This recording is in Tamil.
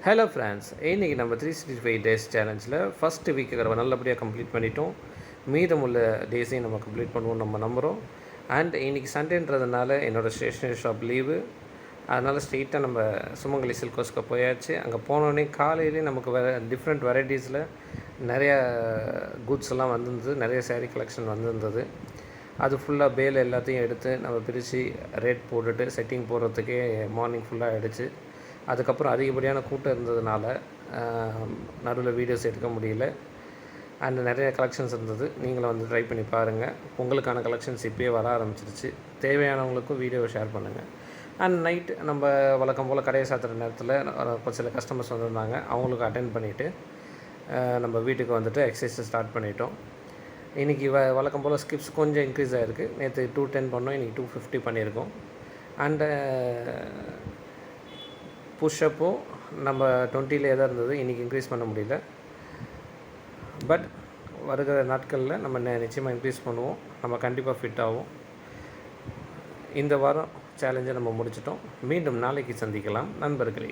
ஹலோ ஃப்ரெண்ட்ஸ், இன்றைக்கி நம்ம 365 டேஸ் சேலஞ்சில் ஃபஸ்ட்டு வீக்கு நல்லபடியாக கம்ப்ளீட் பண்ணிட்டோம். மீதமுள்ள டேஸையும் நம்ம கம்ப்ளீட் பண்ணுவோம் நம்ம நம்புகிறோம். அண்ட் இன்றைக்கி சண்டேன்றதுனால என்னோடய ஸ்டேஷ்னரி ஷாப் லீவு. அதனால் ஸ்ட்ரெயிட்டாக நம்ம சுமங்கலி சில்கோஸ்க்கு போயாச்சு. அங்கே போனோடனே காலையிலே நமக்கு டிஃப்ரெண்ட் வெரைட்டிஸில் நிறையா குட்ஸ் எல்லாம் வந்திருந்தது. நிறைய சேரீ கலெக்ஷன் வந்திருந்தது. அது ஃபுல்லாக பேல் எல்லாத்தையும் எடுத்து நம்ம பிரித்து ரேட் போட்டுட்டு செட்டிங் போடுறதுக்கே மார்னிங் ஃபுல்லாக ஆகிடுச்சு. அதுக்கப்புறம் அதிகப்படியான கூட்டம் இருந்ததுனால நடுவில் வீடியோஸ் எடுக்க முடியல. அண்ட் நிறைய கலெக்ஷன்ஸ் இருந்தது. நீங்களும் வந்து ட்ரை பண்ணி பாருங்கள். உங்களுக்கான கலெக்ஷன்ஸ் இப்போயே வர ஆரம்பிச்சிருச்சு. தேவையானவங்களுக்கும் வீடியோவை ஷேர் பண்ணுங்கள். அண்ட் நைட் நம்ம வழக்கம் போல் கடையை சாத்துற நேரத்தில் சில கஸ்டமர்ஸ் வந்திருந்தாங்க. அவங்களுக்கு அட்டென்ட் பண்ணிவிட்டு நம்ம வீட்டுக்கு வந்துட்டு எக்ஸசைஸ் ஸ்டார்ட் பண்ணிட்டோம். இன்றைக்கி வழக்கம் போல் ஸ்கிப்ஸ் கொஞ்சம் இன்க்ரீஸ் ஆகிருக்கு. நேற்று 210 பண்ணோம், இன்றைக்கி 250 பண்ணியிருக்கோம். அண்டு புஷ்அப்பும் நம்ம 20லே தான் இருந்தது. இன்றைக்கி இன்க்ரீஸ் பண்ண முடியல. பட் வருகிற நாட்களில் நம்ம நிச்சயமாக இன்க்ரீஸ் பண்ணுவோம். நம்ம கண்டிப்பாக ஃபிட் ஆகும். இந்த வாரம் சேலஞ்சை நம்ம முடிச்சிட்டோம். மீண்டும் நாளைக்கு சந்திக்கலாம் நண்பர்களே.